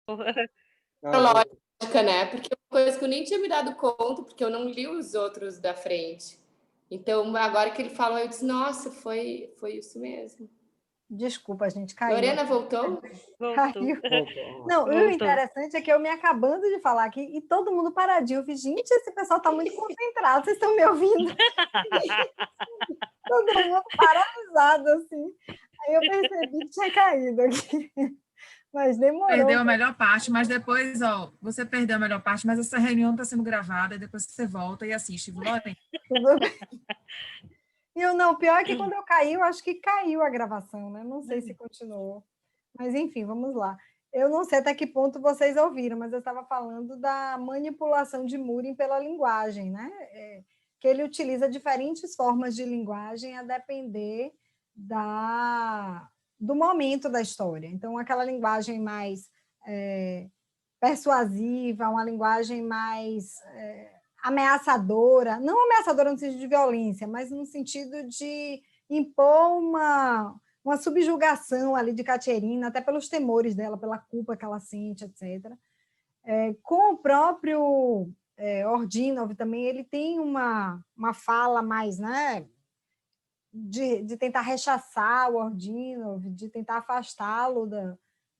Ah, Lógica, né? Porque é uma coisa que eu nem tinha me dado conta, porque eu não li os outros da frente. Então, agora que ele falou, eu disse, nossa, foi isso mesmo. Desculpa, a gente caiu Lorena aqui. voltou? voltou. Caiu. Voltou. Não, e o Voltou. interessante é que eu me acabando de falar aqui e todo mundo paradinho. Eu fiz, gente, esse pessoal está muito concentrado, vocês estão me ouvindo? Todo mundo paralisado, assim. Aí eu percebi que tinha caído aqui. Mas demorou. Perdeu a melhor parte, mas depois, ó, você perdeu a melhor parte, mas essa reunião está sendo gravada, e depois você volta e assiste, viu, Lorena? Tudo bem. E o pior é que quando eu caí, eu acho que caiu a gravação, né? Não sei se continuou. Mas, enfim, vamos lá. Eu não sei até que ponto vocês ouviram, mas eu estava falando da manipulação de Mooring pela linguagem, né? Que ele utiliza diferentes formas de linguagem a depender do momento da história. Então, aquela linguagem mais persuasiva, uma linguagem mais ameaçadora, não ameaçadora no sentido de violência, mas no sentido de impor uma subjugação ali de Caterina, até pelos temores dela, pela culpa que ela sente, etc. Com o próprio Ordinov também, ele tem uma fala mais, né, de tentar rechaçar o Ordinov, de tentar afastá-lo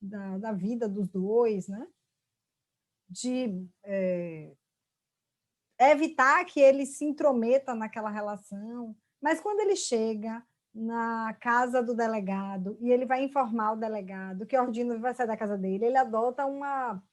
da vida dos dois, né, de evitar que ele se intrometa naquela relação, mas quando ele chega na casa do delegado e ele vai informar o delegado que Ordino vai sair da casa dele, ele adota uma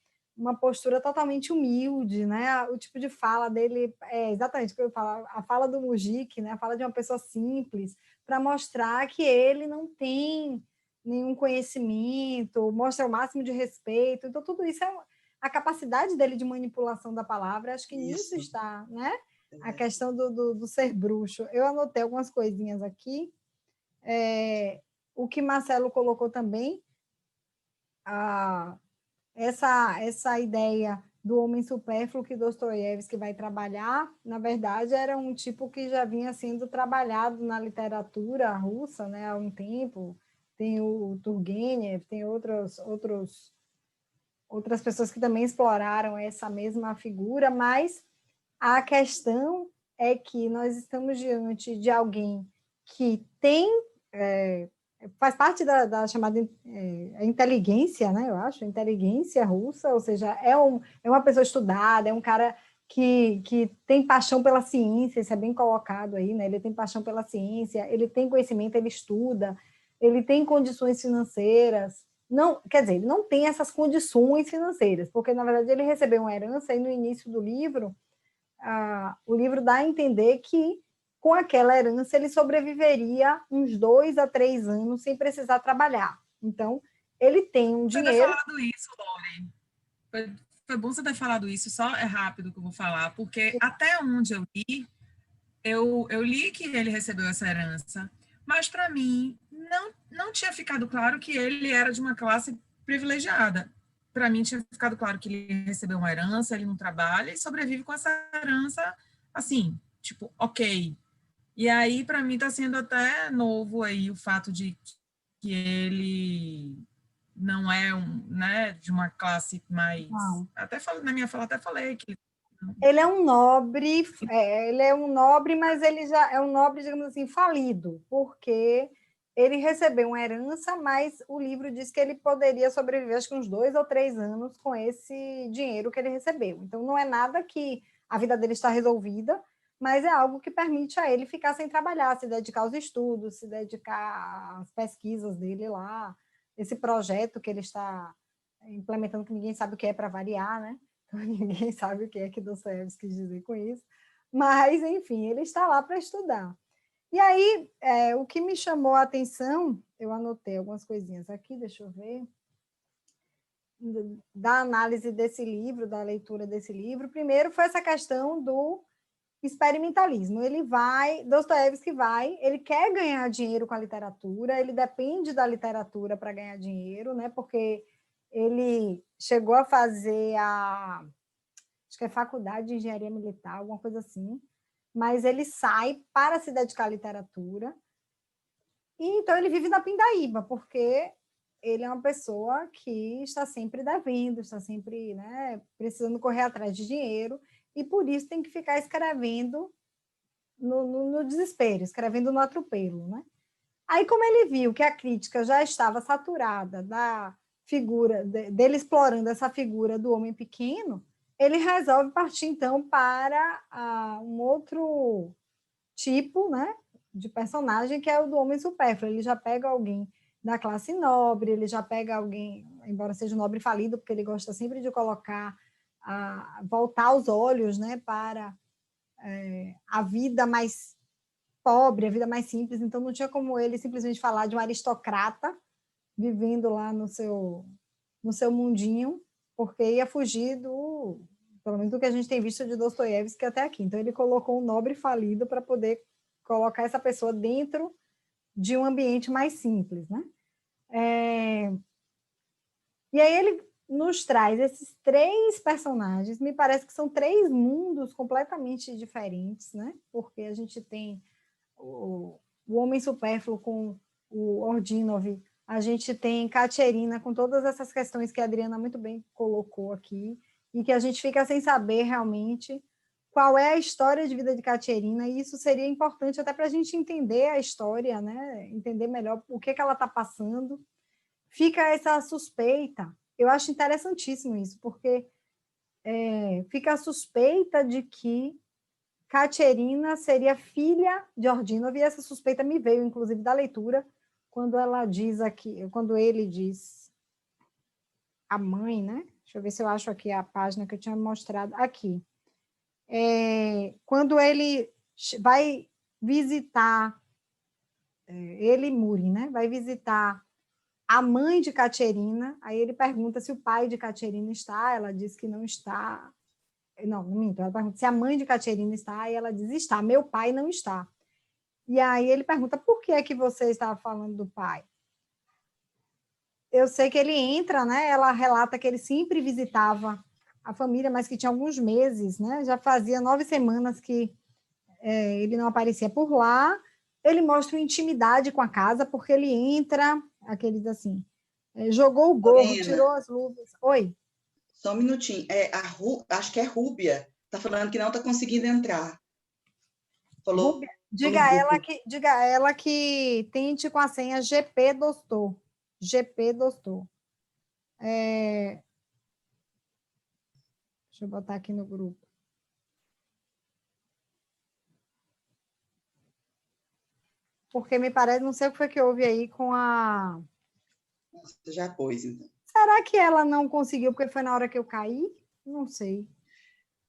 postura totalmente humilde, né? O tipo de fala dele é exatamente o que eu falo, a fala do Mujik, né? A fala de uma pessoa simples, para mostrar que ele não tem nenhum conhecimento, mostra o máximo de respeito. Então, tudo isso é a capacidade dele de manipulação da palavra, acho que nisso está, né? A questão do ser bruxo. Eu anotei algumas coisinhas aqui. O que Marcelo colocou também, essa ideia do homem supérfluo que Dostoiévski vai trabalhar, na verdade, era um tipo que já vinha sendo trabalhado na literatura russa, né, há um tempo. Tem o Turgenev, tem outras pessoas que também exploraram essa mesma figura, mas a questão é que nós estamos diante de alguém que tem, faz parte da chamada inteligência, né, eu acho, inteligência russa, ou seja, é uma pessoa estudada, é um cara que tem paixão pela ciência, isso é bem colocado aí, né, ele tem paixão pela ciência, ele tem conhecimento, ele estuda, ele tem condições financeiras. Não, quer dizer, ele não tem essas condições financeiras, porque, na verdade, ele recebeu uma herança e, no início do livro, o livro dá a entender que, com aquela herança, ele sobreviveria uns 2 a 3 anos sem precisar trabalhar. Então, ele tem um dinheiro... Você ter falado isso, Lore. Foi bom você ter falado isso, só é rápido que eu vou falar, porque até onde eu li, eu li que ele recebeu essa herança, mas para mim não tinha ficado claro que ele era de uma classe privilegiada. Para mim tinha ficado claro que ele recebeu uma herança, ele não trabalha e sobrevive com essa herança, assim, tipo, ok. E aí, para mim, está sendo até novo aí o fato de que ele não é né, de uma classe mais... Não. Até na minha fala até falei que ele é um nobre, mas ele já é um nobre, digamos assim, falido, porque ele recebeu uma herança, mas o livro diz que ele poderia sobreviver, acho que uns 2 ou 3 anos com esse dinheiro que ele recebeu. Então, não é nada que a vida dele está resolvida, mas é algo que permite a ele ficar sem trabalhar, se dedicar aos estudos, se dedicar às pesquisas dele lá, esse projeto que ele está implementando, que ninguém sabe o que é, para variar, né? Ninguém sabe o que é que Dostoiévski quis dizer com isso, mas, enfim, ele está lá para estudar. E aí, o que me chamou a atenção, eu anotei algumas coisinhas aqui, deixa eu ver, da análise desse livro, da leitura desse livro. Primeiro foi essa questão do experimentalismo. Dostoiévski ele quer ganhar dinheiro com a literatura, ele depende da literatura para ganhar dinheiro, né? Porque ele chegou a fazer acho que é faculdade de engenharia militar, alguma coisa assim, mas ele sai para se dedicar à literatura, e então ele vive na pindaíba, porque ele é uma pessoa que está sempre devendo, está sempre, né, precisando correr atrás de dinheiro, e por isso tem que ficar escrevendo no desespero, escrevendo no atropelo, né? Aí, como ele viu que a crítica já estava saturada da figura, dele explorando essa figura do homem pequeno, ele resolve partir, então, para um outro tipo, né, de personagem, que é o do homem supérfluo. Ele já pega alguém da classe nobre, ele já pega alguém, embora seja um nobre falido, porque ele gosta sempre de colocar, voltar os olhos, né, para a vida mais pobre, a vida mais simples. Então não tinha como ele simplesmente falar de um aristocrata vivendo lá no seu mundinho, porque ia fugir pelo menos do que a gente tem visto de Dostoiévski até aqui. Então ele colocou um nobre falido para poder colocar essa pessoa dentro de um ambiente mais simples, né? E aí ele nos traz esses 3 personagens, me parece que são 3 mundos completamente diferentes, né? Porque a gente tem o Homem Supérfluo com o Ordinov, a gente tem Katerina com todas essas questões que a Adriana muito bem colocou aqui, e que a gente fica sem saber realmente qual é a história de vida de Katerina, e isso seria importante até para a gente entender a história, né? Entender melhor o que ela está passando. Fica essa suspeita, eu acho interessantíssimo isso, porque fica a suspeita de que Katerina seria filha de Ordinov, e essa suspeita me veio, inclusive, da leitura, quando ela diz aqui, quando ele diz a mãe, né? Deixa eu ver se eu acho aqui a página que eu tinha mostrado aqui. Quando ele vai visitar, ele e Muri, né? Vai visitar a mãe de Katerina, aí ele pergunta se o pai de Katerina está, ela diz que não está. Não minto, ela pergunta se a mãe de Katerina está, e ela diz, está, meu pai não está. E aí ele pergunta, por que é que você estava falando do pai? Eu sei que ele entra, né? Ela relata que ele sempre visitava a família, mas que tinha alguns meses, né? Já fazia 9 semanas que ele não aparecia por lá. Ele mostra uma intimidade com a casa, porque ele entra, aqueles assim, jogou o gorro, Lorena, tirou as luvas. Oi? só um minutinho. Acho que é Rúbia. Está falando que não está conseguindo entrar. Falou Rúbia, no grupo. diga a ela que tente com a senha GP Dostor. GP Dostor. Deixa eu botar aqui no grupo. Porque me parece, não sei o que foi que houve aí com a... Você já pôs, então. Será que ela não conseguiu porque foi na hora que eu caí? Não sei.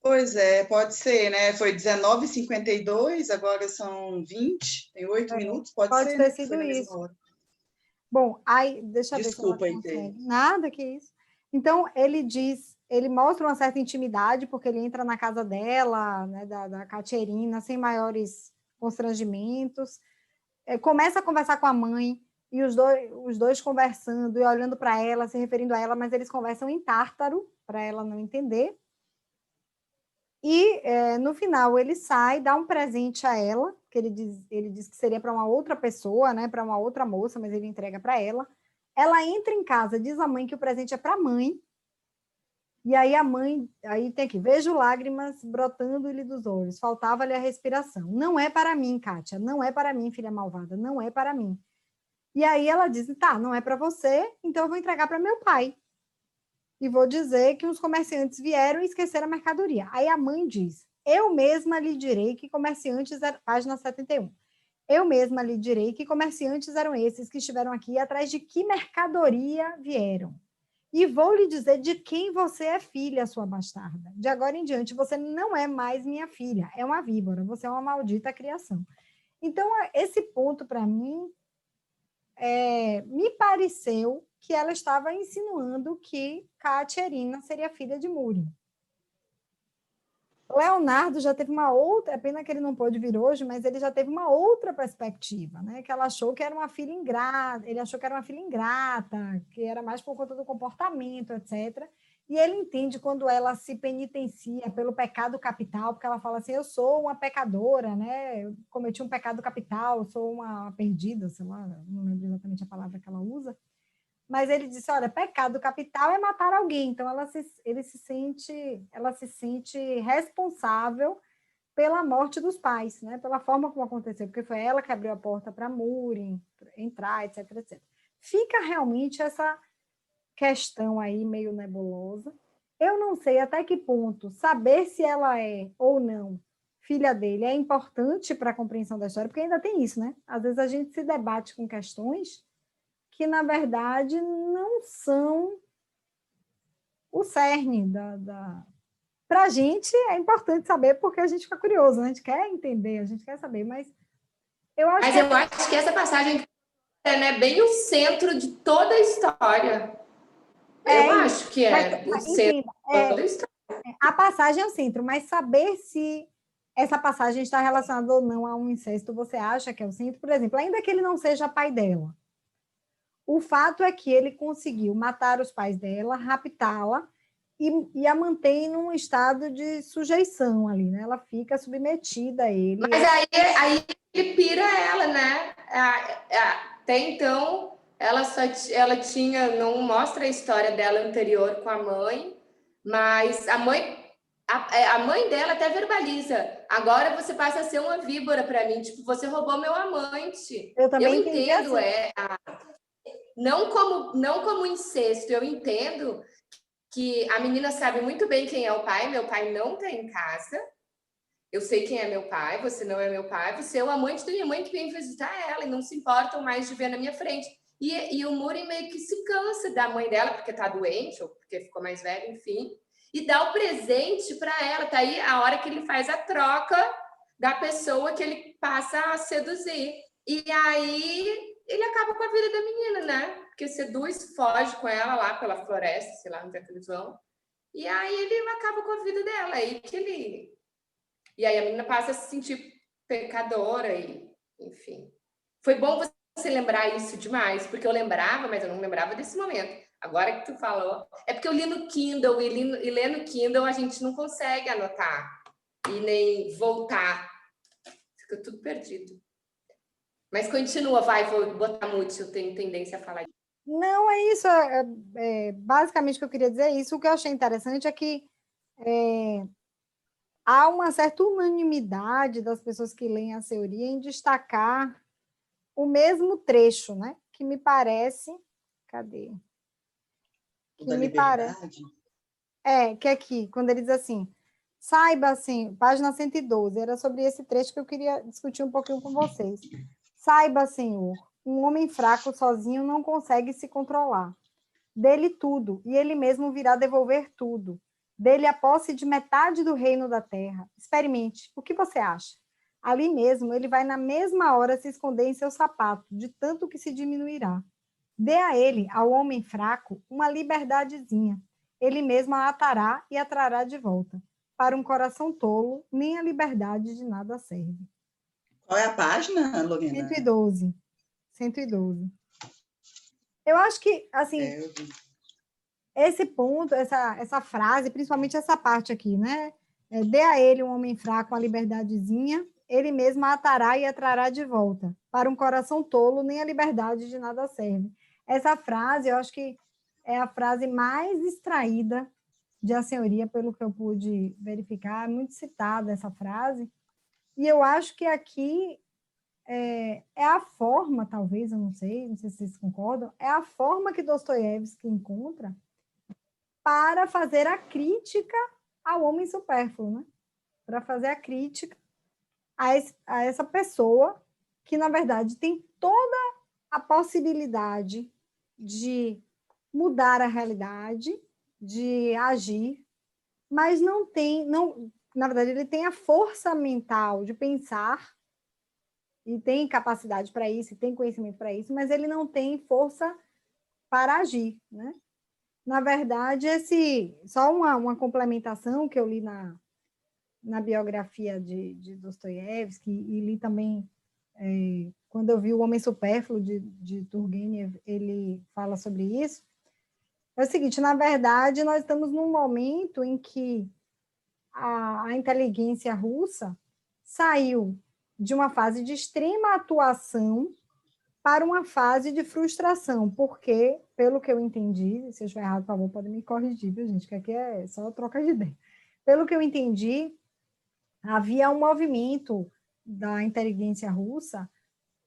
Pois é, pode ser, né? Foi 19h52, agora são 20, tem 8 minutos, pode Pode ser, ter né? Que sido foi na mesma isso. hora. Bom, aí, deixa eu ver se ela Desculpa aí, consegue. Tê. Nada que isso. Então, ele mostra uma certa intimidade, porque ele entra na casa dela, né, da Katerina, sem maiores constrangimentos. Começa a conversar com a mãe, e os dois conversando e olhando para ela, se referindo a ela, mas eles conversam em tártaro, para ela não entender. E, no final, ele sai, dá um presente a ela, que ele diz que seria para uma outra pessoa, né, para uma outra moça, mas ele entrega para ela. Ela entra em casa, diz à mãe que o presente é para a mãe, e aí a mãe, aí tem que, vejo lágrimas brotando-lhe dos olhos, faltava-lhe a respiração. Não é para mim, Kátia, não é para mim, filha malvada, não é para mim. E aí ela diz, tá, não é para você, então eu vou entregar para meu pai. E vou dizer que os comerciantes vieram e esqueceram a mercadoria. Aí a mãe diz, eu mesma lhe direi que comerciantes, página 71, eu mesma lhe direi que comerciantes eram esses que estiveram aqui, atrás de que mercadoria vieram. E vou lhe dizer de quem você é filha, sua bastarda. De agora em diante, você não é mais minha filha, é uma víbora, você é uma maldita criação. Então, esse ponto, para mim, me pareceu que ela estava insinuando que Katerina seria filha de Muri. Leonardo já teve uma outra, é pena que ele não pôde vir hoje, mas ele já teve uma outra perspectiva, né? Que ela achou que era uma filha ingrata, ele achou que era uma filha ingrata, que era mais por conta do comportamento, etc. E ele entende quando ela se penitencia pelo pecado capital, porque ela fala assim, eu sou uma pecadora, né? Eu cometi um pecado capital, sou uma perdida, sei lá, não lembro exatamente a palavra que ela usa. mas ele disse, olha, pecado capital é matar alguém, então ela se sente responsável pela morte dos pais, né? Pela forma como aconteceu, porque foi ela que abriu a porta para Múrin entrar, etc, etc. Fica realmente essa questão aí meio nebulosa. Eu não sei até que ponto saber se ela é ou não filha dele é importante para a compreensão da história, porque ainda tem isso, né? Às vezes a gente se debate com questões que, na verdade, não são o cerne Para a gente é importante saber porque a gente fica curioso, né? A gente quer entender, a gente quer saber, mas eu acho Mas eu acho que essa passagem é bem o centro de toda a história. Eu acho que é o centro de toda a história. A passagem é o centro, mas saber se essa passagem está relacionada ou não a um incesto, você acha que é o centro? Por exemplo, ainda que ele não seja pai dela, o fato é que ele conseguiu matar os pais dela, raptá-la e a mantém num estado de sujeição ali, né? Ela fica submetida a ele. Mas aí ele pira ela, né? Até então, ela tinha, não mostra a história dela anterior com a mãe, mas a mãe dela até verbaliza. Agora você passa a ser uma víbora para mim, tipo, você roubou meu amante. Eu também entendo, assim. Não como incesto, eu entendo que a menina sabe muito bem quem é o pai, meu pai não está em casa, eu sei quem é meu pai, você não é meu pai, você é o amante da minha mãe que vem visitar ela e não se importam mais de ver na minha frente. E o Múrin meio que se cansa da mãe dela, porque tá doente, ou porque ficou mais velha, enfim, e dá o presente para ela. Tá aí a hora que ele faz a troca da pessoa que ele passa a seduzir. E aí ele acaba com a vida da menina, né? Porque seduz, foge com ela lá pela floresta, sei lá onde é que eles vão. E aí ele acaba com a vida dela. Aí que ele... E aí a menina passa a se sentir pecadora e, enfim. Foi bom você lembrar isso demais, porque eu lembrava, mas eu não lembrava desse momento. Agora que tu falou, é porque eu li no Kindle e ler no Kindle a gente não consegue anotar e nem voltar. Fica tudo perdido. Mas continua, vai, vou botar mute, eu tenho tendência a falar. Não, é isso. Basicamente o que eu queria dizer é isso. O que eu achei interessante é que há uma certa unanimidade das pessoas que leem a teoria em destacar o mesmo trecho, né? Que me parece... Cadê? Que da liberdade. Que aqui, quando ele diz assim, saiba assim, página 112, era sobre esse trecho que eu queria discutir um pouquinho com vocês. Saiba, Senhor, um homem fraco sozinho não consegue se controlar. Dele tudo, e ele mesmo virá devolver tudo. Dele a posse de metade do reino da terra. Experimente. O que você acha? Ali mesmo, ele vai na mesma hora se esconder em seu sapato, de tanto que se diminuirá. Dê a ele, ao homem fraco, uma liberdadezinha. Ele mesmo a atará e a trará de volta. Para um coração tolo, nem a liberdade de nada serve. Qual é a página, Lorena? 112. 112. Eu acho que, assim, esse ponto, essa frase, principalmente essa parte aqui, né? Dê a ele, um homem fraco, uma liberdadezinha, ele mesmo a atará e a trará de volta. Para um coração tolo, nem a liberdade de nada serve. Essa frase, eu acho que é a frase mais extraída de A Senhoria, pelo que eu pude verificar, é muito citada essa frase, e eu acho que aqui é a forma, talvez, eu não sei se vocês concordam, é a forma que Dostoiévski encontra para fazer a crítica ao homem supérfluo, né? Para fazer a crítica a essa pessoa que, na verdade, tem toda a possibilidade de mudar a realidade, de agir, mas não tem, na verdade, ele tem a força mental de pensar e tem capacidade para isso, e tem conhecimento para isso, mas ele não tem força para agir, né? Na verdade, só uma complementação que eu li na biografia de Dostoiévski e li também quando eu vi O Homem Supérfluo de Turgenev, ele fala sobre isso. É o seguinte, na verdade, nós estamos num momento em que a inteligência russa saiu de uma fase de extrema atuação para uma fase de frustração, porque, pelo que eu entendi, se eu estiver errado, por favor, podem me corrigir, viu, gente, que aqui é só troca de ideia. Pelo que eu entendi, havia um movimento da inteligência russa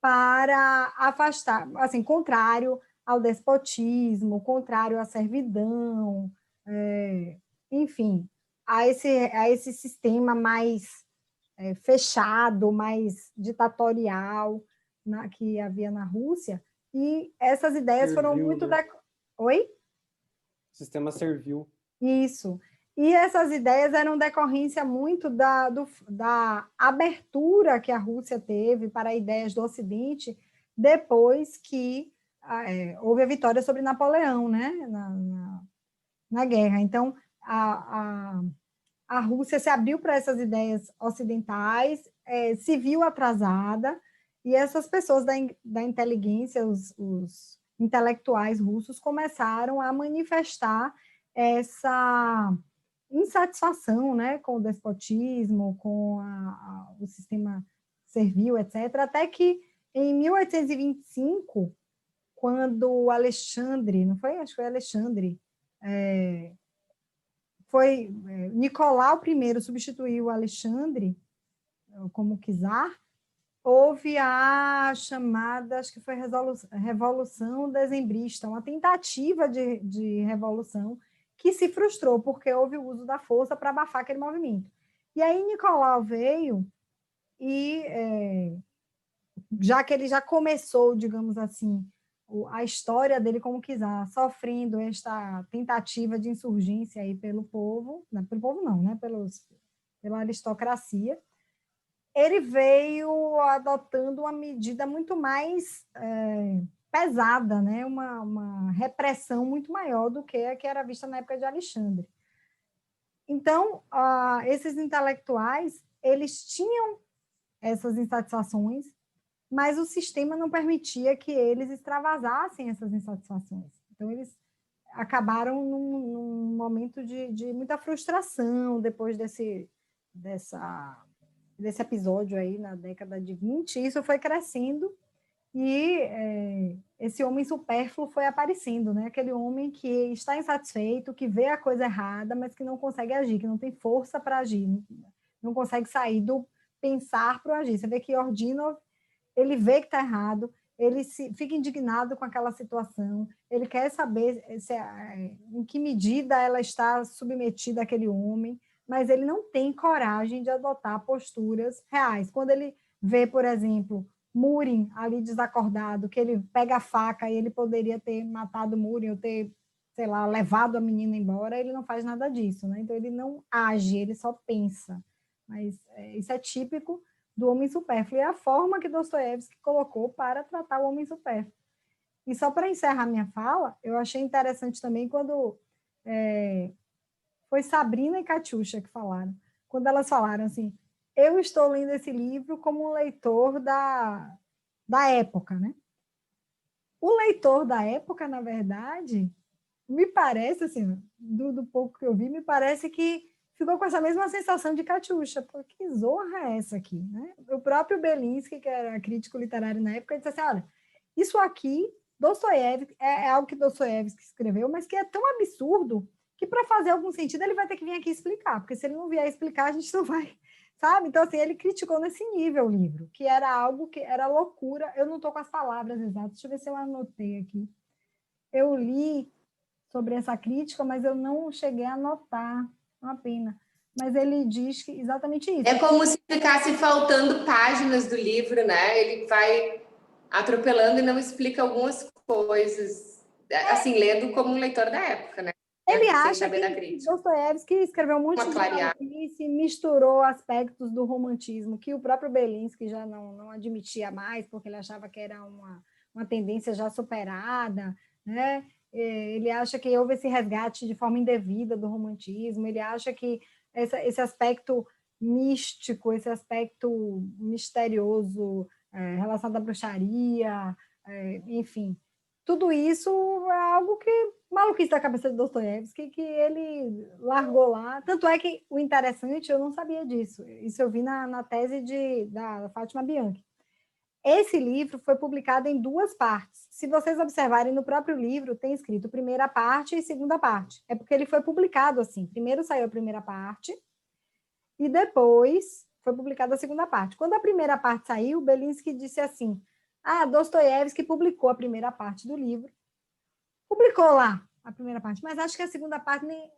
para afastar, assim, contrário ao despotismo, contrário à servidão, enfim, a esse sistema mais fechado, mais ditatorial que havia na Rússia, e essas ideias Servil, foram muito... né? Oi? O sistema servil. Isso. E essas ideias eram decorrência muito da abertura que a Rússia teve para ideias do Ocidente depois que houve a vitória sobre Napoleão, né? Na guerra. Então, a Rússia se abriu para essas ideias ocidentais, se viu atrasada, e essas pessoas da inteligência, os intelectuais russos, começaram a manifestar essa insatisfação, né, com o despotismo, com o sistema servil, etc., até que em 1825, quando o Alexandre, não foi? Acho que foi Alexandre, Nicolau I substituiu o Alexandre como czar, houve a chamada, acho que foi Revolução Dezembrista, uma tentativa de revolução que se frustrou, porque houve o uso da força para abafar aquele movimento. E aí Nicolau veio e, já que ele já começou, digamos assim, a história dele como czar, sofrendo esta tentativa de insurgência aí pelo povo não, né, pela aristocracia, ele veio adotando uma medida muito mais pesada, né, uma repressão muito maior do que a que era vista na época de Alexandre. Então, esses intelectuais, eles tinham essas insatisfações, mas o sistema não permitia que eles extravasassem essas insatisfações. Então, eles acabaram num momento de muita frustração depois desse episódio aí na década de 20, e isso foi crescendo, e esse homem supérfluo foi aparecendo, né? Aquele homem que está insatisfeito, que vê a coisa errada, mas que não consegue agir, que não tem força para agir, não consegue sair do pensar para o agir. Você vê que Ordinov, ele vê que está errado, ele fica indignado com aquela situação, ele quer saber em que medida ela está submetida àquele homem, mas ele não tem coragem de adotar posturas reais. Quando ele vê, por exemplo, Murin ali desacordado, que ele pega a faca e ele poderia ter matado Murin ou ter, sei lá, levado a menina embora, ele não faz nada disso, né? Então ele não age, ele só pensa. Mas isso é típico do homem supérfluo, e a forma que Dostoiévski colocou para tratar o homem supérfluo. E só para encerrar minha fala, eu achei interessante também quando foi Sabrina e Katiusha que falaram, quando elas falaram assim, eu estou lendo esse livro como um leitor da época, né? O leitor da época, na verdade, me parece, assim, do pouco que eu vi, me parece que ficou com essa mesma sensação de Katiusha, pô, que zorra é essa aqui, né? O próprio Belinsky, que era crítico literário na época, disse assim, olha, isso aqui, Dostoiévski, é algo que Dostoiévski escreveu, mas que é tão absurdo que para fazer algum sentido ele vai ter que vir aqui explicar, porque se ele não vier explicar, a gente não vai, sabe? Então, assim, ele criticou nesse nível o livro, que era algo que era loucura. Eu não estou com as palavras exatas, deixa eu ver se eu anotei aqui. Eu li sobre essa crítica, mas eu não cheguei a anotar, uma pena. Mas ele diz que exatamente isso. É como se ficasse faltando páginas do livro, né? Ele vai atropelando e não explica algumas coisas, assim, lendo como um leitor da época, né? Ele acha que Dostoiévski escreveu um monte de maluquice, misturou aspectos do romantismo, que o próprio Belinsky já não admitia mais, porque ele achava que era uma tendência já superada, né? Ele acha que houve esse resgate de forma indevida do romantismo, ele acha que esse aspecto místico, esse aspecto misterioso relacionado à bruxaria, enfim, tudo isso é algo que maluquice da cabeça de Dostoiévski, que ele largou lá. Tanto é que o interessante, eu não sabia disso, isso eu vi na tese da Fátima Bianchi. Esse livro foi publicado em 2 partes. Se vocês observarem no próprio livro, tem escrito primeira parte e segunda parte. É porque ele foi publicado assim. Primeiro saiu a primeira parte e depois foi publicada a segunda parte. Quando a primeira parte saiu, Belinsky disse assim: Dostoiévski publicou a primeira parte do livro. Publicou lá a primeira parte, mas acho que a segunda parte nem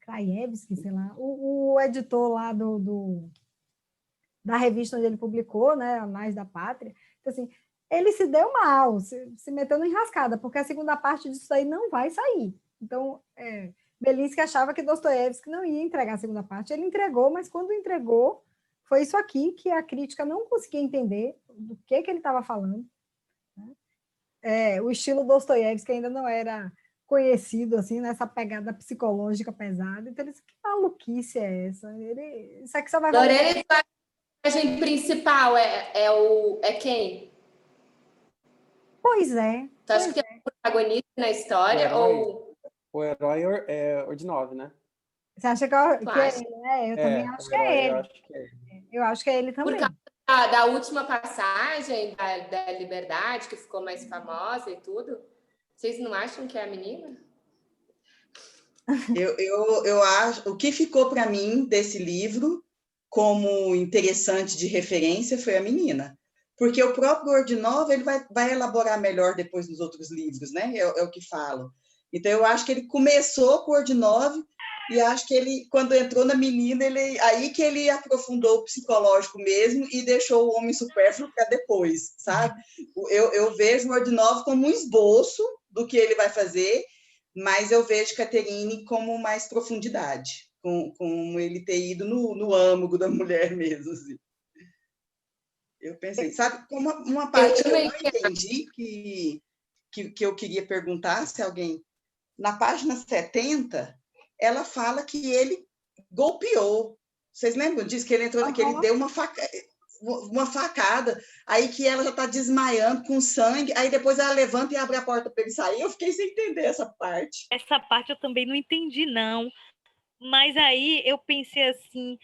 Krajewski, sei lá, o editor lá da revista onde ele publicou, né, Anais da Pátria. Então, assim, ele se deu mal, se meteu na enrascada, porque a segunda parte disso aí não vai sair. Então, Belinsky achava que Dostoiévski não ia entregar a segunda parte. Ele entregou, mas quando entregou, foi isso aqui que a crítica não conseguia entender do que ele estava falando. O estilo Dostoiévski ainda não era conhecido, assim, nessa pegada psicológica pesada. Então, ele disse, que maluquice é essa? Isso aqui só vai... Lorena, a personagem principal é quem? Pois é. Tu acha que é o protagonista na história? O herói é Ordinov, né? Você acha que é ele, né? Eu também acho que é ele. Eu acho que é ele também. Por causa da última passagem da Liberdade, que ficou mais famosa e tudo, vocês não acham que é a menina? Eu acho, o que ficou para mim desse livro como interessante de referência foi a menina, porque o próprio Ordinov ele vai elaborar melhor depois nos outros livros, né? É o que falo. Então eu acho que ele começou com o Ordinov e acho que ele, quando entrou na menina, aí que ele aprofundou o psicológico mesmo e deixou o homem supérfluo para depois, sabe? Eu vejo o Ordinov como um esboço do que ele vai fazer, mas eu vejo Catherine como mais profundidade, com ele ter ido no âmago da mulher mesmo. Assim. Eu pensei, sabe, como uma parte que eu não entendi, que eu queria perguntar se alguém... Na página 70, ela fala que ele golpeou. Vocês lembram disso? Que ele entrou, que ele deu uma facada, aí que ela já está desmaiando com sangue, aí depois ela levanta e abre a porta para ele sair. Eu fiquei sem entender essa parte. Essa parte eu também não entendi, não. Mas aí eu pensei assim,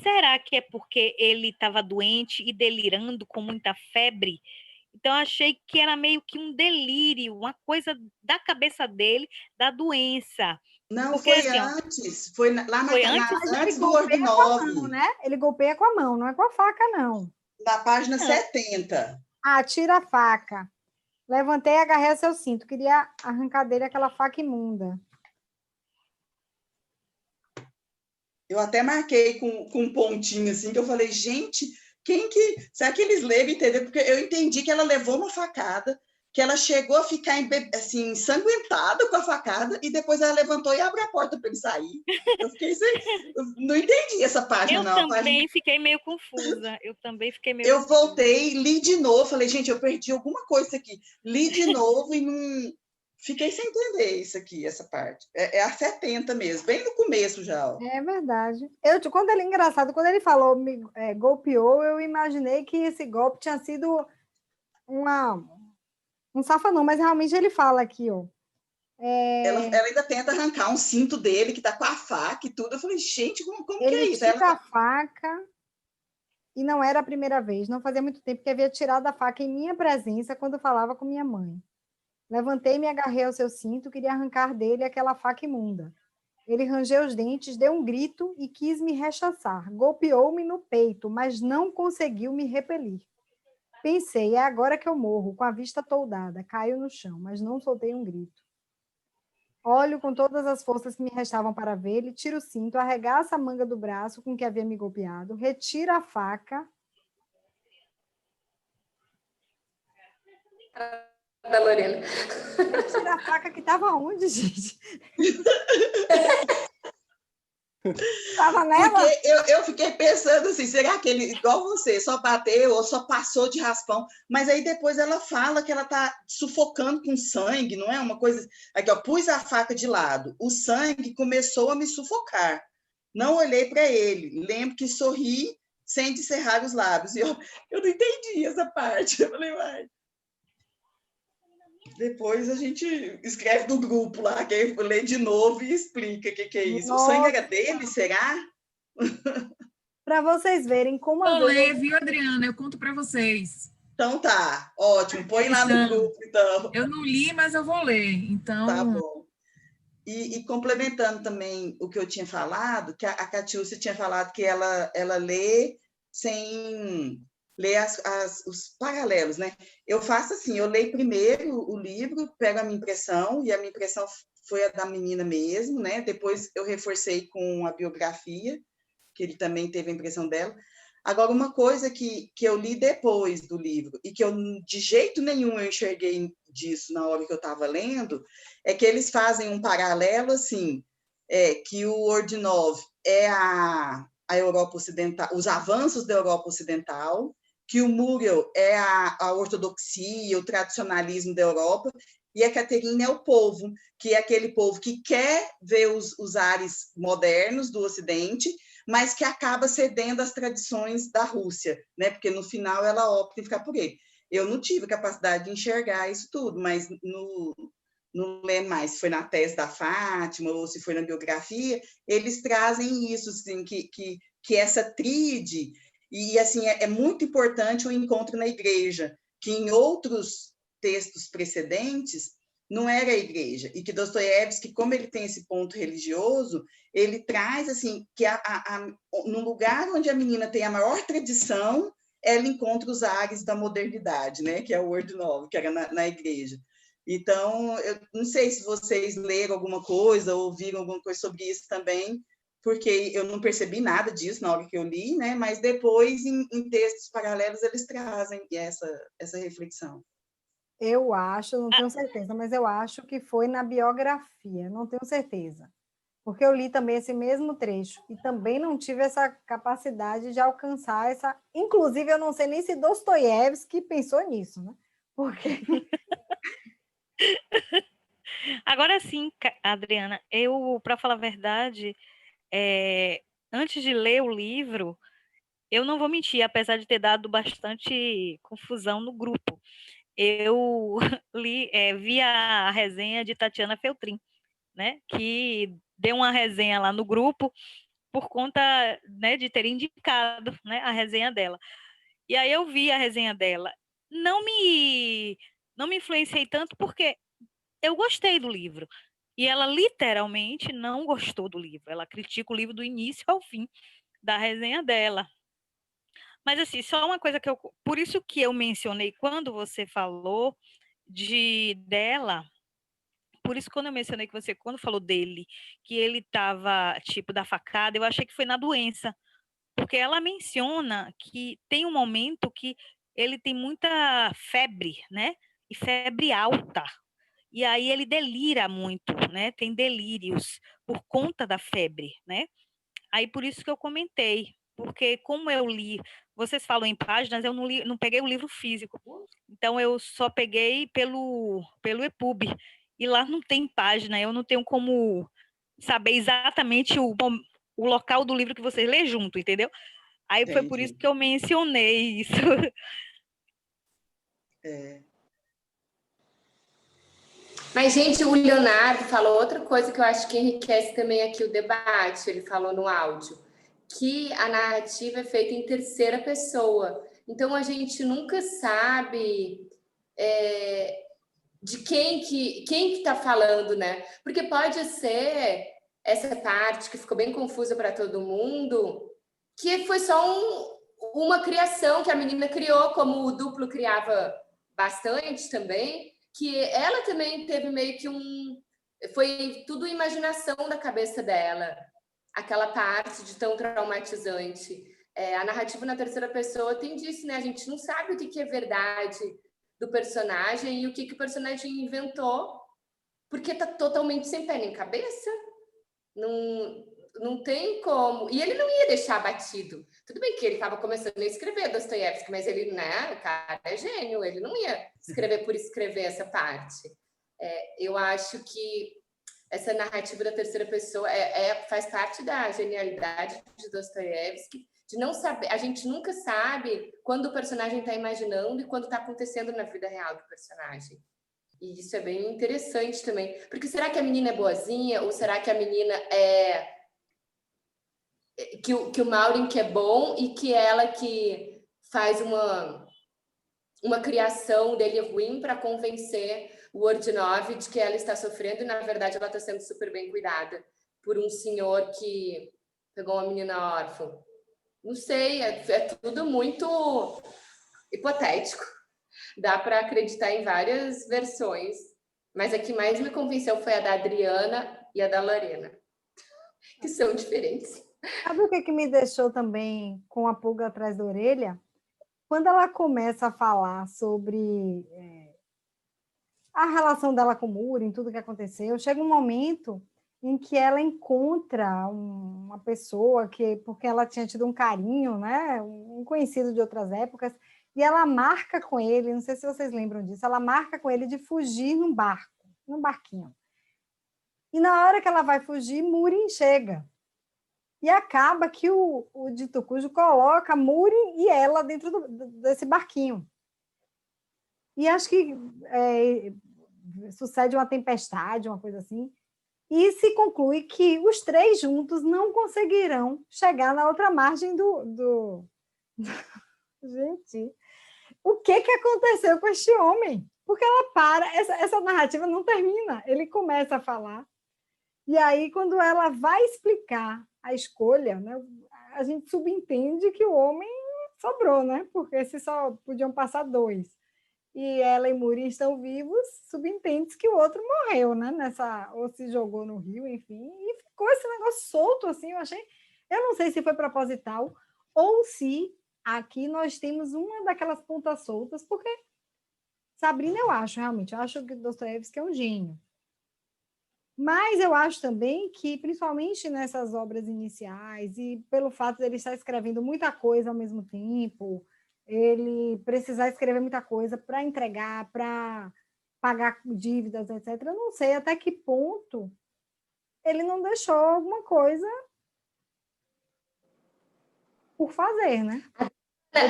será que é porque ele estava doente e delirando com muita febre? Então, eu achei que era meio que um delírio, uma coisa da cabeça dele, da doença. Não, porque, foi assim, antes. Foi lá foi antes do Ordinov. Né? Ele golpeia com a mão, não é com a faca, não. Na página 70. Tira a faca. Levantei e agarrei seu cinto. Queria arrancar dele aquela faca imunda. Eu até marquei com um pontinho assim, que eu falei, gente... Será que eles leram, entendeu? Porque eu entendi que ela levou uma facada, que ela chegou a ficar assim, ensanguentada com a facada, e depois ela levantou e abriu a porta para ele sair. Eu não entendi essa página, não. Eu também fiquei meio confusa. Eu voltei, li de novo, falei, gente, eu perdi alguma coisa aqui. Li de novo e não... Fiquei sem entender isso aqui, essa parte. É a 70 mesmo, bem no começo já. Ó. É verdade. Engraçado, quando ele falou, golpeou, eu imaginei que esse golpe tinha sido um safanão, mas realmente ele fala aqui, ó. Ela ainda tenta arrancar um cinto dele, que tá com a faca e tudo. Eu falei, gente, como que é isso? Ele tira a faca e não era a primeira vez. Não fazia muito tempo que havia tirado a faca em minha presença quando falava com minha mãe. Levantei e me agarrei ao seu cinto, queria arrancar dele aquela faca imunda. Ele rangeu os dentes, deu um grito e quis me rechaçar. Golpeou-me no peito, mas não conseguiu me repelir. Pensei, é agora que eu morro, com a vista toldada. Caio no chão, mas não soltei um grito. Olho com todas as forças que me restavam para ver, ele tira o cinto, arregaça a manga do braço com que havia me golpeado, retira a faca... Da Lorena. Tira a faca que estava onde, gente? Estava nela? Porque eu fiquei pensando assim, será que ele, igual você, só bateu ou só passou de raspão? Mas aí depois ela fala que ela está sufocando com sangue, não é? Uma coisa... Aqui, ó, pus a faca de lado. O sangue começou a me sufocar. Não olhei para ele. Lembro que sorri sem descerrar os lábios. E eu não entendi essa parte. Eu falei, vai... Depois a gente escreve no grupo lá, que lê de novo e explica o que é isso. Nossa. O sangue era dele, será? para vocês verem como Vou às ler, vezes... viu, Adriana? Eu conto para vocês. Então tá, ótimo. Põe lá no Então, grupo, então. eu não li, mas eu vou ler. Tá Então, bom. E complementando também o que eu tinha falado, que a Catiúcia tinha falado que ela lê sem ler os paralelos, né? Eu faço assim, eu leio primeiro o livro, pego a minha impressão, e a minha impressão foi a da menina mesmo, né? Depois eu reforcei com a biografia, que ele também teve a impressão dela. Agora, uma coisa que eu li depois do livro, e que eu de jeito nenhum eu enxerguei disso na hora que eu estava lendo, é que eles fazem um paralelo, assim, que o Ordinov é a Europa Ocidental, os avanços da Europa Ocidental, que o Muriel é a ortodoxia, o tradicionalismo da Europa, e a Caterina é o povo, que é aquele povo que quer ver os ares modernos do Ocidente, mas que acaba cedendo às tradições da Rússia, né? Porque no final ela opta em ficar por ele. Eu não tive capacidade de enxergar isso tudo, mas não lembro mais se foi na tese da Fátima ou se foi na biografia, eles trazem isso, assim, que essa tríade, e assim, é muito importante o encontro na igreja, que em outros textos precedentes não era a igreja, e que Dostoiévski, como ele tem esse ponto religioso, ele traz assim que no lugar onde a menina tem a maior tradição, ela encontra os ares da modernidade, né? Que é o Word Novo, que era na igreja. Então, eu não sei se vocês leram alguma coisa, ouviram alguma coisa sobre isso também, porque eu não percebi nada disso na hora que eu li, né? Mas depois, em textos paralelos, eles trazem essa reflexão. Eu acho, não Ah, tenho certeza, mas eu acho que foi na biografia, não tenho certeza. Porque eu li também esse mesmo trecho e também não tive essa capacidade de alcançar essa. Inclusive, eu não sei nem se Dostoiévski pensou nisso, né? Porque agora sim, Adriana, eu, para falar a verdade, antes de ler o livro, eu não vou mentir, apesar de ter dado bastante confusão no grupo. Eu vi a resenha de Tatiana Feltrin, né? Que deu uma resenha lá no grupo por conta, né, de ter indicado, né, a resenha dela. E aí eu vi a resenha dela. Não me não me influenciei tanto porque eu gostei do livro. E ela literalmente não gostou do livro. Ela critica o livro do início ao fim da resenha dela. Mas assim, só uma coisa que por isso que eu mencionei quando você falou dela, por isso quando eu mencionei que você quando falou dele, que ele estava tipo da facada, eu achei que foi na doença, porque ela menciona que tem um momento que ele tem muita febre, né? E febre alta. E aí ele delira muito, né? Tem delírios por conta da febre, né? Aí por isso que eu comentei, porque como eu li, vocês falam em páginas, eu não li, não peguei o livro físico. Então eu só peguei pelo EPUB. E lá não tem página, eu não tenho como saber exatamente o local do livro que vocês lê junto, entendeu? Aí foi por isso Entendi. que eu mencionei isso. É. Mas, gente, o Leonardo falou outra coisa que eu acho que enriquece também aqui o debate. Ele falou no áudio que a narrativa é feita em terceira pessoa. Então, a gente nunca sabe de quem que está falando, né? Porque pode ser essa parte que ficou bem confusa para todo mundo, que foi só uma criação que a menina criou, como o duplo criava bastante também, que ela também teve meio que foi tudo imaginação da cabeça dela, aquela parte de tão traumatizante. A narrativa na terceira pessoa tem disso, né? A gente não sabe o que é verdade do personagem e o que o personagem inventou, porque tá totalmente sem pé nem cabeça. Não tem como. E ele não ia deixar batido. Tudo bem que ele estava começando a escrever Dostoiévski, mas ele, né, o cara é gênio, ele não ia escrever por escrever essa parte. Eu acho que essa narrativa da terceira pessoa faz parte da genialidade de Dostoiévski, de não saber, a gente nunca sabe quando o personagem está imaginando e quando está acontecendo na vida real do personagem. E isso é bem interessante também. Porque será que a menina é boazinha ou será que a menina que o Maureen que é bom e que ela que faz uma criação dele ruim para convencer o Ordinov de que ela está sofrendo e, na verdade, ela está sendo super bem cuidada por um senhor que pegou uma menina órfã. Não sei, é tudo muito hipotético. Dá para acreditar em várias versões, mas a que mais me convenceu foi a da Adriana e a da Lorena, que são diferentes. Sabe o que me deixou também com a pulga atrás da orelha? Quando ela começa a falar sobre a relação dela com o Muri, em tudo que aconteceu, chega um momento em que ela encontra uma pessoa porque ela tinha tido um carinho, né, um conhecido de outras épocas, e ela marca com ele, não sei se vocês lembram disso, ela marca com ele de fugir num barquinho. E na hora que ela vai fugir, Muri chega. E acaba que o dito cujo coloca Muri e ela dentro desse barquinho. E acho que sucede uma tempestade, uma coisa assim, e se conclui que os três juntos não conseguirão chegar na outra margem do... Gente, o que aconteceu com este homem? Porque ela para, essa narrativa não termina, ele começa a falar, e aí quando ela vai explicar a escolha, né, a gente subentende que o homem sobrou, né? Porque se só podiam passar dois, e ela e Muri estão vivos, subentende que o outro morreu, né? Ou se jogou no rio, enfim, e ficou esse negócio solto, assim, eu não sei se foi proposital, ou se aqui nós temos uma daquelas pontas soltas, porque Sabrina eu acho que Dostoiévski é um gênio. Mas eu acho também que, principalmente nessas obras iniciais, e pelo fato de ele estar escrevendo muita coisa ao mesmo tempo, ele precisar escrever muita coisa para entregar, para pagar dívidas, etc. Eu não sei até que ponto ele não deixou alguma coisa por fazer, né?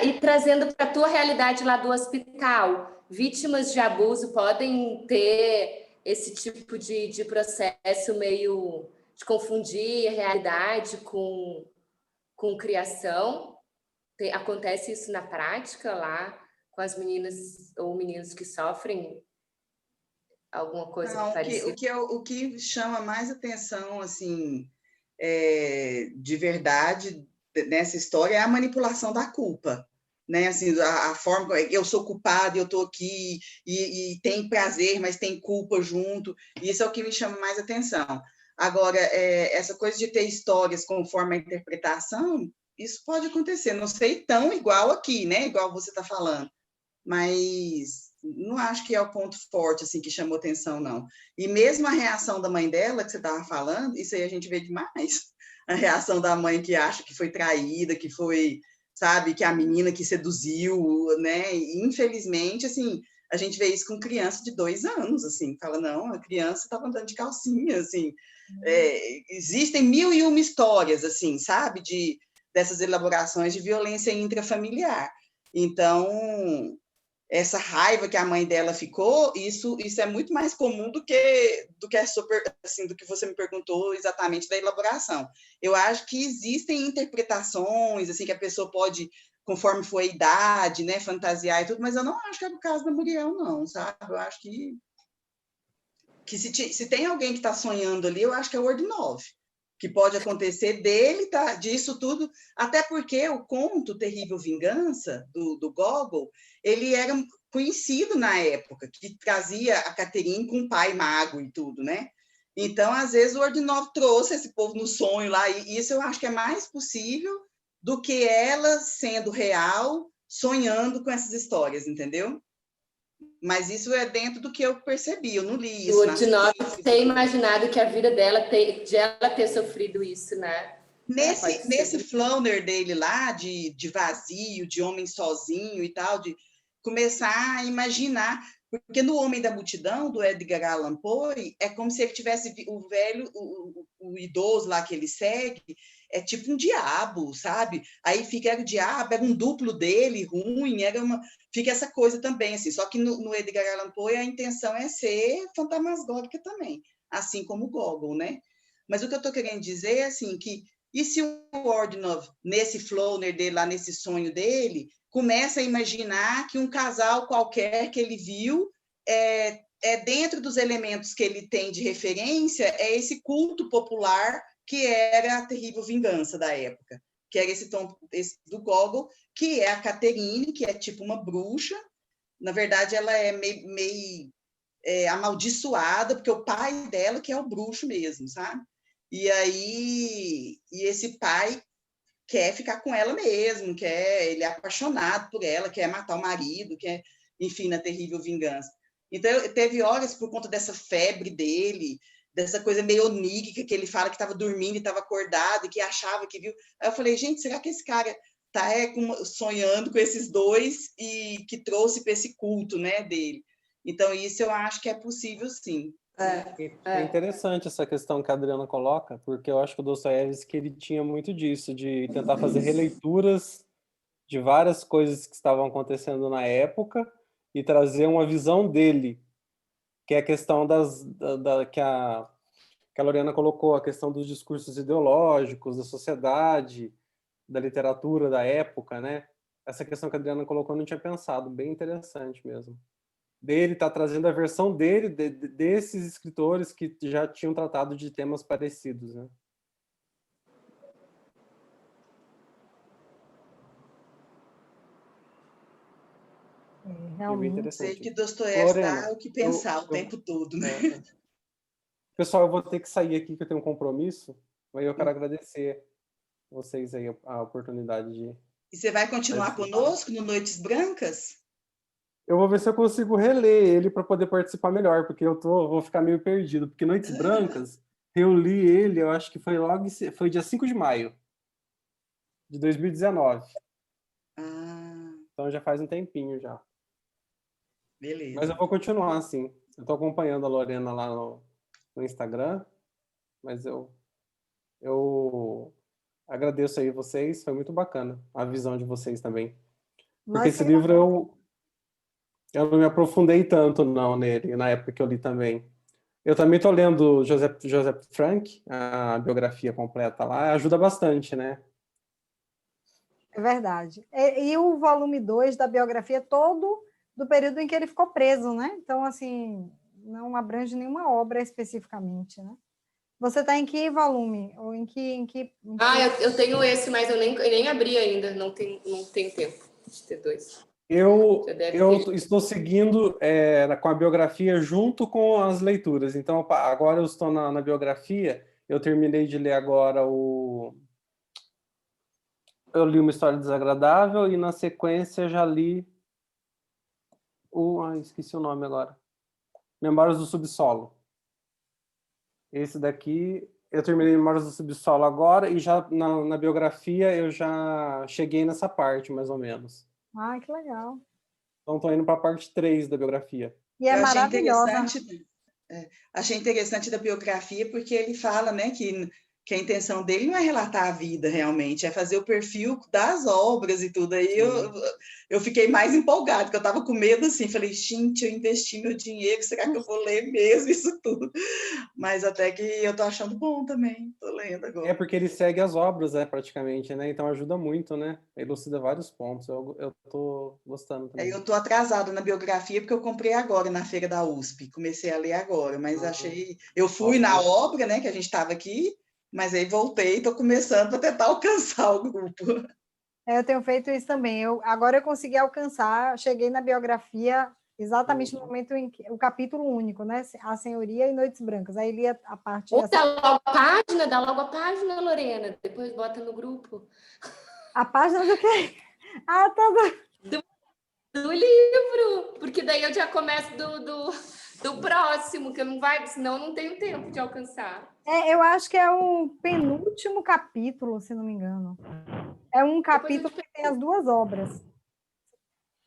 E trazendo para a tua realidade lá do hospital, vítimas de abuso podem ter esse tipo de processo meio de confundir realidade com criação? Acontece isso na prática lá com as meninas ou meninos que sofrem alguma coisa parecida? O que chama mais atenção, assim, de verdade nessa história é a manipulação da culpa, né? Assim, a forma eu sou culpada, eu estou aqui e tem prazer, mas tem culpa junto. Isso é o que me chama mais atenção. Agora, essa coisa de ter histórias conforme a interpretação, isso pode acontecer. Não sei tão igual aqui, né? Igual você está falando, mas não acho que é o ponto forte assim que chamou atenção, não. E mesmo a reação da mãe dela, que você estava falando, isso aí a gente vê demais. A reação da mãe que acha que foi traída, que foi, sabe, que a menina que seduziu, né? E, infelizmente, assim, a gente vê isso com criança de 2 anos, assim, fala, não, a criança estava andando de calcinha, assim. Existem 1001 histórias, assim, sabe, dessas elaborações de violência intrafamiliar. Então, essa raiva que a mãe dela ficou, isso é muito mais comum do que assim, do que você me perguntou exatamente da elaboração. Eu acho que existem interpretações, assim, que a pessoa pode, conforme for a idade, né, fantasiar e tudo, mas eu não acho que é o caso da Muriel, não, sabe? Eu acho que se tem alguém que está sonhando ali, eu acho que é o Ordinov, que pode acontecer dele, tá, disso tudo, até porque o conto Terrível Vingança, do Gogol, ele era conhecido na época, que trazia a Catherine com o pai mago e tudo, né? Então, às vezes, o Ordinov trouxe esse povo no sonho lá, e isso eu acho que é mais possível do que ela sendo real, sonhando com essas histórias, entendeu? Mas isso é dentro do que eu percebi, eu não li isso. O Ordinov ter imaginado que a vida dela, de ela ter sofrido isso, né? Nesse flounder dele lá, de vazio, de homem sozinho e tal, de começar a imaginar, porque no Homem da Multidão, do Edgar Allan Poe, é como se ele tivesse o velho, o idoso lá que ele segue, é tipo um diabo, sabe? Aí era o diabo, era um duplo dele, ruim, fica essa coisa também, assim, só que no Edgar Allan Poe a intenção é ser fantasmagórica também, assim como o Gogol, né? Mas o que eu estou querendo dizer é assim, que E se o Ordonov, nesse Floner dele, lá nesse sonho dele, começa a imaginar que um casal qualquer que ele viu é dentro dos elementos que ele tem de referência, é esse culto popular que era a Terrível Vingança da época, que era esse do Gogol, que é a Catherine, que é tipo uma bruxa. Na verdade, ela é meio amaldiçoada, porque o pai dela que é o bruxo mesmo, sabe? E aí, esse pai quer ficar com ela mesmo, ele é apaixonado por ela, quer matar o marido, enfim, na Terrível Vingança. Então, teve horas, por conta dessa febre dele, dessa coisa meio onírica, que ele fala que estava dormindo e estava acordado, e que achava que viu. Aí eu falei, gente, será que esse cara está sonhando com esses dois e que trouxe para esse culto, né, dele? Então, isso eu acho que é possível, sim. É interessante essa questão que a Adriana coloca, porque eu acho que o Dostoiévski ele tinha muito disso, de tentar fazer releituras de várias coisas que estavam acontecendo na época e trazer uma visão dele, que é a questão que a Lorena colocou, a questão dos discursos ideológicos, da sociedade, da literatura da época, né? Essa questão que a Adriana colocou eu não tinha pensado, bem interessante mesmo. Dele tá trazendo a versão dele, desses escritores que já tinham tratado de temas parecidos, né? Realmente. Sei que Dostoiévski dá o que pensar o tempo todo, né? Pessoal, eu vou ter que sair aqui, que eu tenho um compromisso, mas eu quero agradecer vocês aí a oportunidade de... E você vai continuar conosco no Noites Brancas? Eu vou ver se eu consigo reler ele para poder participar melhor, porque vou ficar meio perdido. Porque Noites Brancas, eu li ele, eu acho que foi dia 5 de maio de 2019. Então já faz um tempinho já. Beleza. Mas eu vou continuar, assim. Eu estou acompanhando a Lorena lá no Instagram, mas eu agradeço aí vocês, foi muito bacana a visão de vocês também. Porque esse livro eu não me aprofundei tanto não nele, na época que eu li também. Eu também estou lendo Joseph Frank, a biografia completa lá, ajuda bastante, né? É verdade. E o volume 2 da biografia todo do período em que ele ficou preso, né? Então, assim, não abrange nenhuma obra especificamente, né? Você está em que volume? Ou em que... Eu tenho esse, mas eu nem abri ainda, não tenho tempo de ter dois. Eu estou seguindo com a biografia junto com as leituras. Então, agora eu estou na biografia. Eu terminei de ler agora eu li Uma História Desagradável e, na sequência, já li esqueci o nome agora. Memórias do Subsolo. Esse daqui, eu terminei Memórias do Subsolo agora e já na biografia eu já cheguei nessa parte, mais ou menos. Que legal. Então, estou indo para a parte 3 da biografia. E é maravilhosa. Achei interessante da biografia, porque ele fala, né, que a intenção dele não é relatar a vida realmente, é fazer o perfil das obras e tudo. Aí eu fiquei mais empolgada, porque eu estava com medo, assim, falei, gente, eu investi meu dinheiro, será que eu vou ler mesmo isso tudo? Mas até que eu estou achando bom também, estou lendo agora. É porque ele segue as obras, praticamente, né? Então ajuda muito, né? Elucida vários pontos, eu estou gostando também. Eu estou atrasada na biografia, porque eu comprei agora na feira da USP, comecei a ler agora, mas eu fui na obra, né, que a gente estava aqui, mas aí voltei, estou começando para tentar alcançar o grupo. Eu tenho feito isso também. Agora eu consegui alcançar, cheguei na biografia exatamente no momento em que o capítulo único, né? A Senhoria e Noites Brancas. Aí li a parte... Dá logo a página, Lorena. Depois bota no grupo. A página do quê? Tá. Do livro. Porque daí eu já começo do próximo, que não vai, senão eu não tenho tempo de alcançar. Eu acho que é o penúltimo capítulo, se não me engano. É um capítulo que tem as duas obras.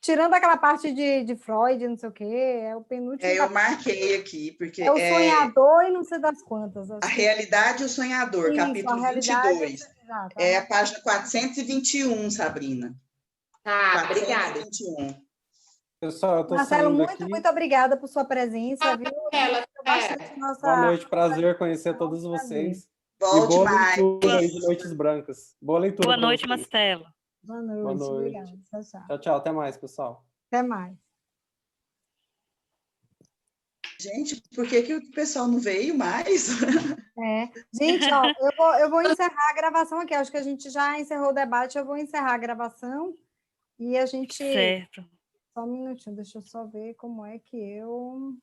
Tirando aquela parte de Freud, não sei o quê, é o penúltimo capítulo. Eu marquei aqui, porque... É o sonhador e não sei das quantas. A Realidade e o Sonhador, capítulo 22. É a página 421, Sabrina. Obrigada. 421. Pessoal, eu tô Marcelo, muito obrigada por sua presença, viu? Boa noite, prazer conhecer todos vocês. Volte boa mais. leitura aí de Noites Brancas. Boa leitura. Boa pra noite, vocês. Mastelo. Boa noite. Boa noite. Obrigada. Tchau, tchau. Tchau, tchau. Até mais, pessoal. Até mais. Gente, por que que o pessoal não veio mais? Gente, ó, eu vou encerrar a gravação aqui. Acho que a gente já encerrou o debate. Eu vou encerrar a gravação e a gente... Certo. Só um minutinho, deixa eu só ver como é que eu...